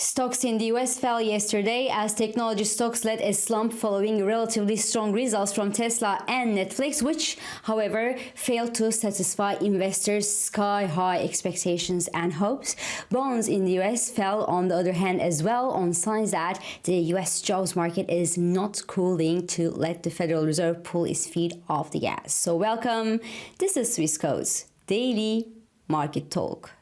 Stocks in the US fell yesterday as technology stocks led a slump following relatively strong results from Tesla and Netflix, which, however, failed to satisfy investors' sky-high expectations and hopes. Bonds in the US fell, on the other hand, as well, on signs that the US jobs market is not cooling to let the Federal Reserve pull its feet off the gas. So welcome, this is Swissquote's Daily Market Talk.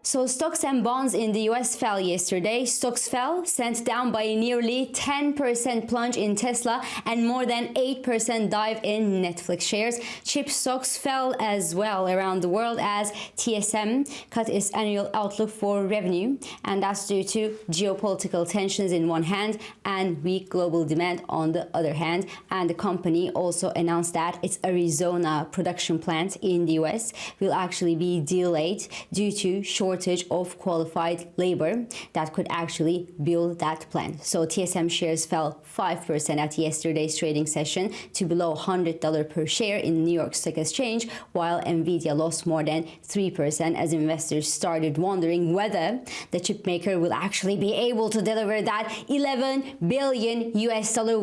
So stocks and bonds in the US fell yesterday. Stocks fell, sent down by a nearly 10% plunge in Tesla and more than 8% dive in Netflix shares. Chip stocks fell as well around the world as TSM cut its annual outlook for revenue, and that's due to geopolitical tensions in one hand and weak global demand on the other hand. And the company also announced that its Arizona production plant in the US will actually be delayed due to shortage of qualified labor that could actually build that plant. So TSM shares fell 5% at yesterday's trading session to below $100 per share in the New York Stock Exchange, while Nvidia lost more than 3% as investors started wondering whether the chipmaker will actually be able to deliver that $11 billion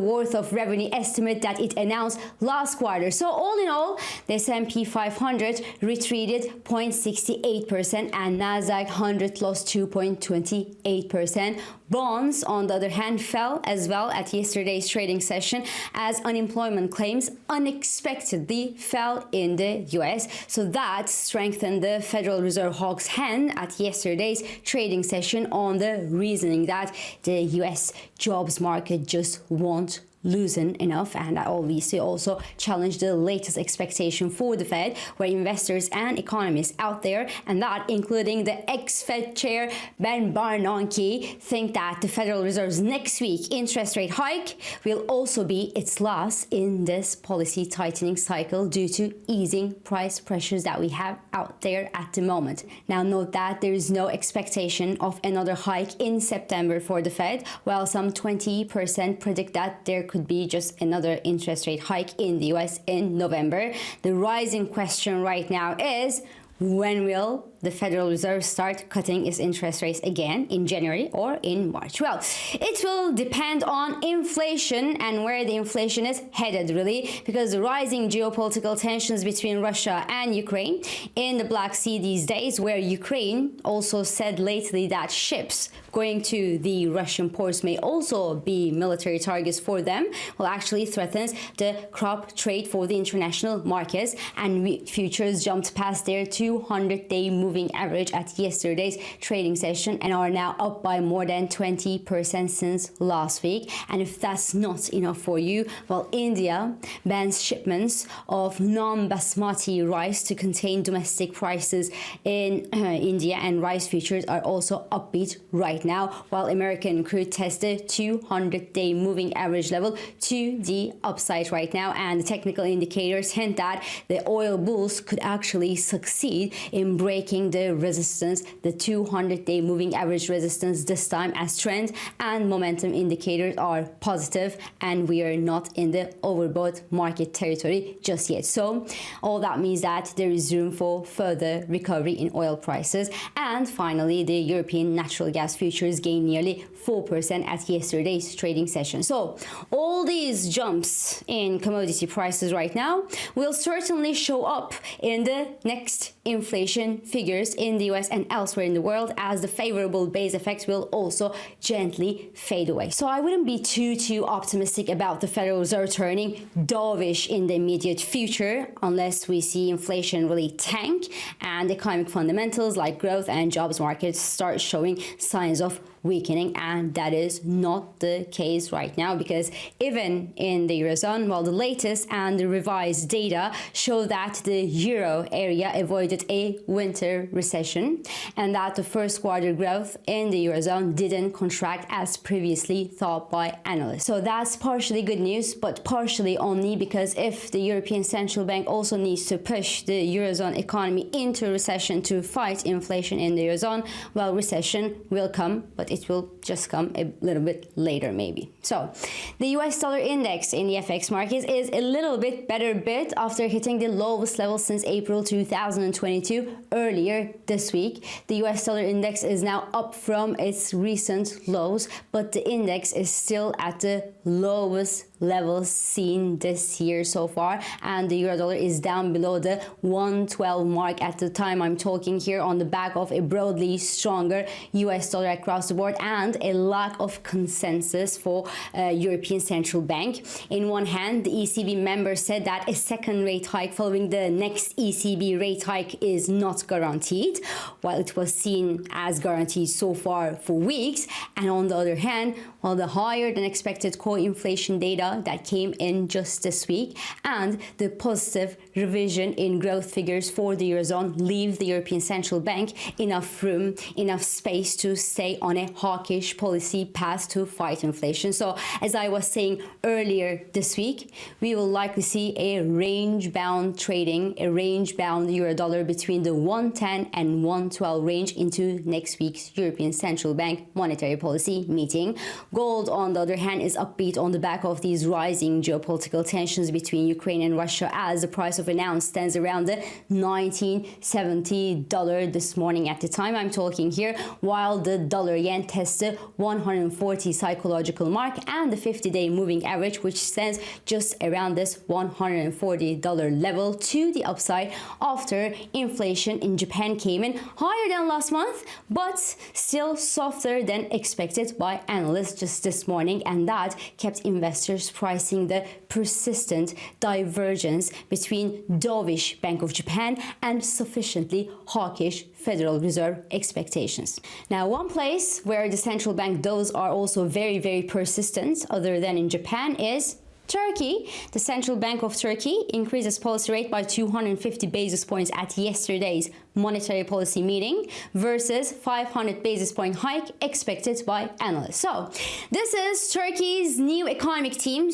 worth of revenue estimate that it announced last quarter. So all in all, the S&P 500 retreated 0.68% and Nasdaq 100 lost 2.28%. Bonds, on the other hand, fell as well at yesterday's trading session as unemployment claims unexpectedly fell in the US. So that strengthened the Federal Reserve hawk's hand at yesterday's trading session on the reasoning that the US jobs market just won't loosen enough, and that obviously also challenged the latest expectation for the Fed, where investors and economists out there, and that including the ex-Fed chair Ben Bernanke, think that the Federal Reserve's next week interest rate hike will also be its last in this policy tightening cycle due to easing price pressures that we have out there at the moment. Now note that there is no expectation of another hike in September for the Fed, while some 20% predict that there could be just another interest rate hike in the US in November. The rising question right now is, when will the Federal Reserve start cutting its interest rates again, in January or in March? Well, it will depend on inflation and where the inflation is headed, really, because the rising geopolitical tensions between Russia and Ukraine in the Black Sea these days, where Ukraine also said lately that ships going to the Russian ports may also be military targets for them, well, actually threatens the crop trade for the international markets, and futures jumped past their 200-day moving average at yesterday's trading session and are now up by more than 20% since last week. And if that's not enough for you, well, India bans shipments of non-basmati rice to contain domestic prices in India, and rice futures are also upbeat right now, while American crude tested 200-day moving average level to the upside right now, and the technical indicators hint that the oil bulls could actually succeed in breaking the resistance, the 200-day moving average resistance this time, as trend and momentum indicators are positive and we are not in the overbought market territory just yet. So all that means that there is room for further recovery in oil prices. And finally, the European natural gas futures gained nearly 4% at yesterday's trading session. So all these jumps in commodity prices right now will certainly show up in the next inflation figures in the US and elsewhere in the world, as the favorable base effect will also gently fade away. So I wouldn't be too optimistic about the Federal Reserve turning dovish in the immediate future unless we see inflation really tank and economic fundamentals like growth and jobs markets start showing signs of weakening, and that is not the case right now, because even in the Eurozone, well, the latest and the revised data show that the Euro area avoided a winter recession and that the first quarter growth in the Eurozone didn't contract as previously thought by analysts. So that's partially good news, but partially only because if the European Central Bank also needs to push the Eurozone economy into recession to fight inflation in the Eurozone, well, recession will come, but it will just come a little bit later maybe. So the US dollar index in the FX markets is a little bit better bid after hitting the lowest level since April 2022 earlier this week. The US dollar index is now up from its recent lows, but the index is still at the lowest levels seen this year so far, and the euro dollar is down below the 112 mark at the time I'm talking here, on the back of a broadly stronger US dollar across the board and a lack of consensus for European Central Bank. In one hand, the ECB member said that a second rate hike following the next ECB rate hike is not guaranteed, while it was seen as guaranteed so far for weeks. And on the other hand, while the higher than expected core inflation data that came in just this week and the positive revision in growth figures for the Eurozone leave the European Central Bank enough room, enough space to stay on a hawkish policy path to fight inflation. So as I was saying earlier this week, we will likely see a range-bound trading, a range-bound euro dollar between the 110 and 112 range into next week's European Central Bank monetary policy meeting. Gold, on the other hand, is upbeat on the back of these rising geopolitical tensions between Ukraine and Russia, as the price of an ounce stands around the $1970 this morning at the time I'm talking here, while the dollar yen tests the 140 psychological mark and the 50-day moving average, which stands just around this $140 level to the upside after inflation in Japan came in higher than last month, but still softer than expected by analysts just this morning, and that kept investors pricing the persistent divergence between dovish Bank of Japan and sufficiently hawkish Federal Reserve expectations. Now, one place where the central bank those are also very, very persistent, other than in Japan, is Turkey. The Central Bank of Turkey increased its policy rate by 250 basis points at yesterday's monetary policy meeting versus 500 basis point hike expected by analysts. So this is Turkey's new economic team,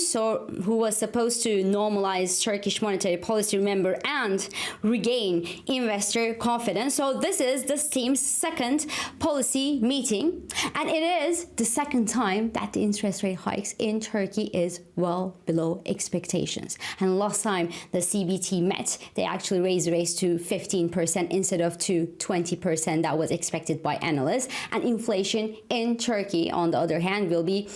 who was supposed to normalize Turkish monetary policy, remember, and regain investor confidence. So this is this team's second policy meeting, and it is the second time that the interest rate hikes in Turkey is well below expectations. And last time the CBT met, they actually raised the rates to 15% instead of to 20% that was expected by analysts. And inflation in Turkey, on the other hand, will be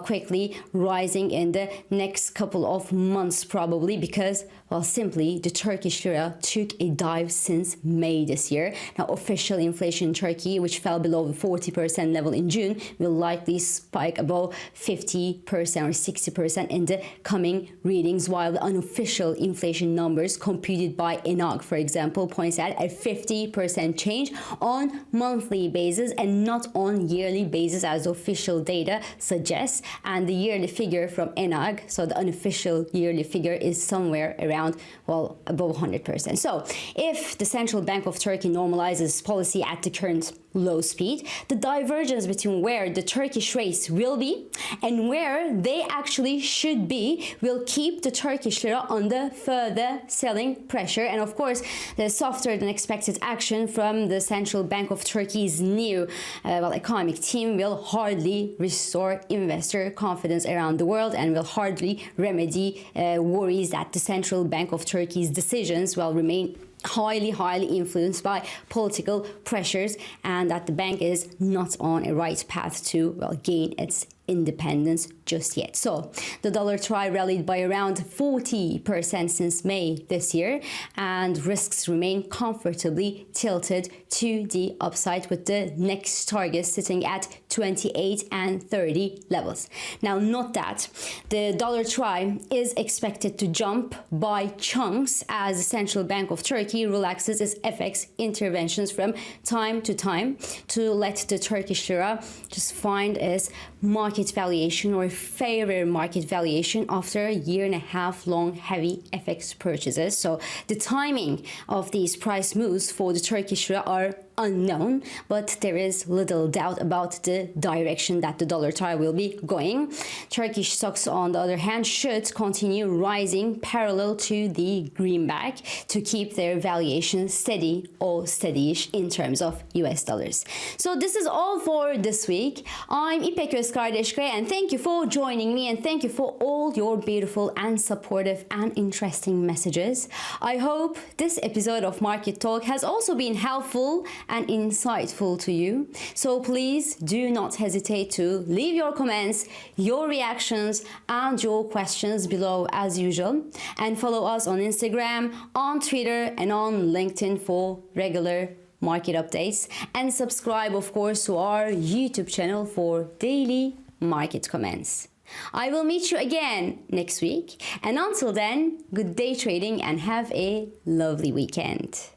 quickly rising in the next couple of months, probably because, simply the Turkish lira took a dive since May this year. Now, official inflation in Turkey, which fell below the 40% level in June, will likely spike above 50% or 60% in the coming readings, while the unofficial inflation numbers computed by ENAG, for example, points at a 50% change on monthly basis and not on yearly basis, as official data suggests. And the yearly figure from ENAG, so the unofficial yearly figure, is somewhere around, above 100%. So if the Central Bank of Turkey normalizes policy at the current low speed, the divergence between where the Turkish rates will be and where they actually should be will keep the Turkish lira under further selling pressure. And of course, the softer than expected action from the Central Bank of Turkey's new economic team will hardly restore investor confidence around the world and will hardly remedy worries that the Central Bank of Turkey's decisions will remain highly influenced by political pressures, and that the bank is not on a right path to gain its independence just yet. So the dollar rallied by around 40% since May this year, and risks remain comfortably tilted to the upside, with the next target sitting at 28 and 30 levels. Now, note that the dollar is expected to jump by chunks as the Central Bank of Turkey relaxes its FX interventions from time to time to let the Turkish lira just find its market valuation or fairer market valuation after a year and a half long heavy FX purchases. So the timing of these price moves for the Turkish lira are unknown, but there is little doubt about the direction that the dollar TRY will be going. Turkish stocks, on the other hand, should continue rising parallel to the greenback to keep their valuation steady or steady-ish in terms of US dollars. So this is all for this week. I'm İpek Özkardeşkaya, and thank you for joining me, and thank you for all your beautiful and supportive and interesting messages. I hope this episode of Market Talk has also been helpful and insightful to you. So please do not hesitate to leave your comments, your reactions, and your questions below as usual. And follow us on Instagram, on Twitter, and on LinkedIn for regular market updates. And subscribe, of course, to our YouTube channel for daily market comments. I will meet you again next week. And until then, good day trading and have a lovely weekend.